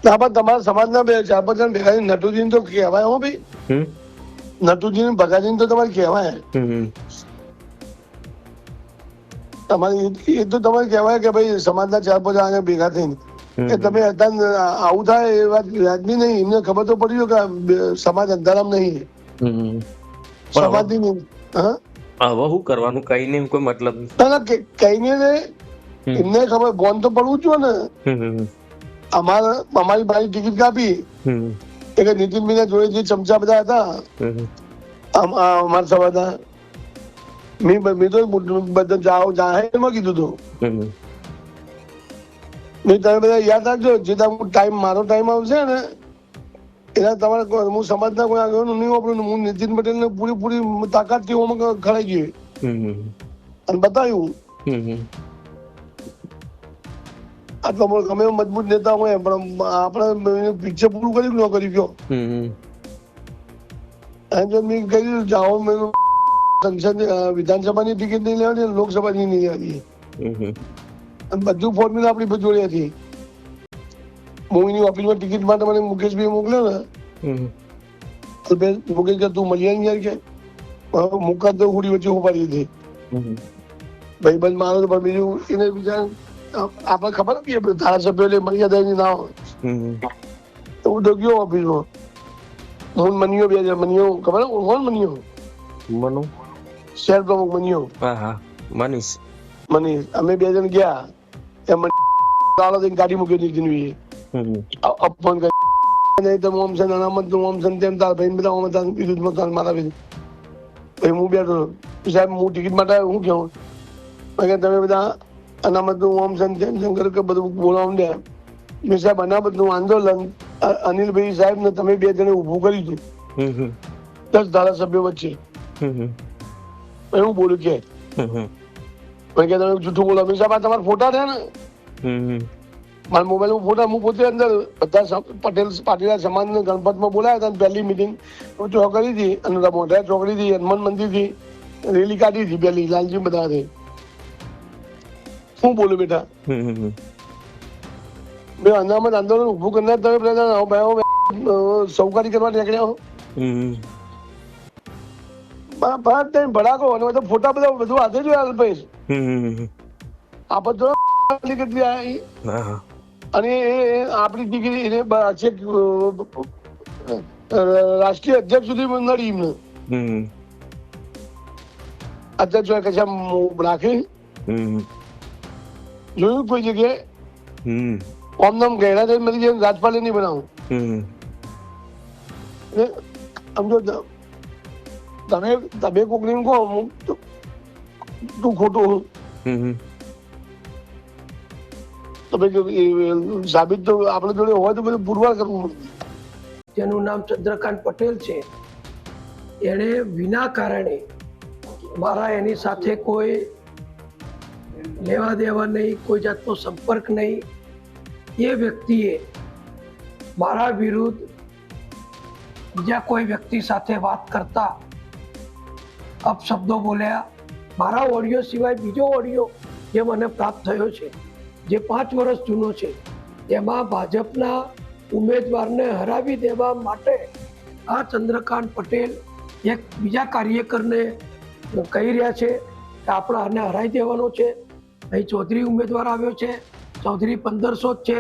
તમારા સમાજના 4-5 જણ ભેગા નટુજી તો કહેવાય હો ભાઈ, નટુજી ભગાજી તો તમારે કહેવાય, તમારે એ તો તમારે કહેવાય કે ભાઈ સમાજના 4-5 જણા ભેગા થઈને કે તમે આવું થાય એ વાત વ્યાજબી નહીં. એમને ખબર તો પડી કે સમાજ અંધારામ નહીં, સમાજ ની. હવે શું કરવાનું? કહીને કોઈ મતલબ કહીને એમને ખબર બોન તો પડવું જ ને. અમારી ભાઈ ટિકિટ કાપી કે નીતિનભાઈ જોડે જે ચમચા બધા હતા અમારા સમાજના, મેં તો બધા જાહેરમાં કીધું હતું, મેં તમે બધા યાદ રાખજો જે ટાઈમ મારો ટાઈમ આવશે ને એના તમારે હું સમાજના કોઈ આગળ નહીં વાપરું. હું નીતિન પટેલ ને પૂરી તાકાતથી ખડાઈ ગઈ અને બતાવ્યું. આટલો ગમે મજબૂત નેતા હોય પણ આપણે પિક્ચર પૂરું કર્યું ન કરી ગયો. જો મેં કહ્યું જાઓ, મેં સંસદ વિધાનસભાની ટિકિટ નહીં લેવાની, લોકસભાની નહીં લેવાની, બધું ફોર્મ્યુલા આપણી જોડે હતી. હું એની ઓફિસમાં ટિકિટ માટે મને મુકેશભાઈ મોકલ્યો ને, મુકેશ કે તું મળી આવી યાર કે મુકા તો હુડી વચ્ચે ઉપાડી હતી ભાઈ બંધ મારો. પણ બીજું એને બીજા આપણે ખબર હતી ધારાસભ્યો મર્યાદા એની ના હોય. હું તો ગયો ઓફિસમાં, હું મનિયો 2 મનિયો ખબર કોણ મનિયો શહેર પ્રમુખ મનિયો મનીષ અમે 2 જણ ગયા. ગાડી મૂકી દીધી અપમાન કરી તો ઓમ છે અનામત નું ઓમ છે તેમ તાર ભાઈ બધા કીધું મારા ભાઈ. હું બેઠો સાહેબ હું ટિકિટ માટે હું કેવું તમે બધા અનામત નું ઓમ છે તેમ તેમ કે બધું બોલાવું દે. મેં સાહેબ અનામત નું આંદોલન અનિલભાઈ સાહેબ ને તમે 2 જણે ઉભું કર્યું હતું 10 ધારાસભ્યો વચ્ચે. હું બોલું કે તમે જૂઠું બોલો. મેં સાહેબ આ તમારા ફોટા થયા ને મારા મોબાઈલ ફોટા, હું પોતે અંદર બધા પાટીદાર સમાજ ને ગણપતમાં બોલાયા હતા. પહેલી મિટિંગ ચોકડી હતી અને મોઢા ચોકડી થી હનુમાન મંદિર થી રેલી કાઢી હતી પહેલી લાલજી બધા. શું બોલું બેટા? મેં અનામત આંદોલન ઉભું કરનાર તમે સૌકારી કરવા નીકળ્યા ભડાકો અને બધા ફોટા બધા બધું હાથે જોયા ભાઈ. આપડે તો કેટલી આવી અને આપણી દીકરી એને રાષ્ટ્રીય અધ્યક્ષ સુધી નડી એમને અધ્યક્ષ કશા રાખી જોયું કોઈ જગ્યાએ ઓમ નામ ગહેરા થઈ મળી જાય રાજપાલે નહીં બનાવું. સમજો તમે કોક ને કહો તું ખોટું સાબિત તો આપણે જોડે હોય તો બધું પુરવાર કરવું. જેનું નામ ચંદ્રકાંત પટેલ છે, એને વિના કારણે મારા એની સાથે કોઈ લેવા દેવા નહીં, કોઈ જાતનો સંપર્ક નહીં. એ વ્યક્તિએ મારા વિરુદ્ધ બીજા કોઈ વ્યક્તિ સાથે વાત કરતા અપશબ્દો બોલ્યા. મારા ઓડિયો સિવાય બીજો ઓડિયો જે મને પ્રાપ્ત થયો છે જે 5 વર્ષ જૂનો છે, એમાં ભાજપના ઉમેદવારને હરાવી દેવા માટે આ ચંદ્રકાંત પટેલ એક બીજા કાર્યકરને કહી રહ્યા છે કે આપણે આને હરાવી દેવાનો છે. અહીં ચૌધરી ઉમેદવાર આવ્યો છે, ચૌધરી 1500 જ છે,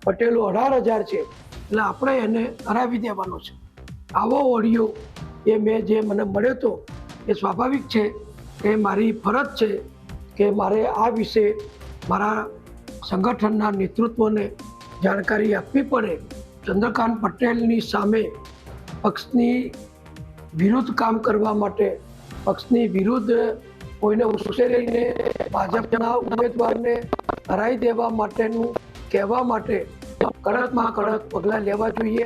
પટેલો 18,000 છે, એટલે આપણે એને હરાવી દેવાનો છે. આવો ઓડિયો એ મેં જે મને મળ્યો હતો એ સ્વાભાવિક છે કે મારી ફરજ છે કે મારે આ વિશે મારા સંગઠનના નેતૃત્વને જાણકારી આપવી પડે. ચંદ્રકાંત પટેલની સામે પક્ષની વિરુદ્ધ કામ કરવા માટે, પક્ષની વિરુદ્ધ કોઈને ઉશ્કેરીને ભાજપના ઉમેદવારને હરાવી દેવા માટેનું કહેવા માટે કડકમાં કડક પગલાં લેવા જોઈએ.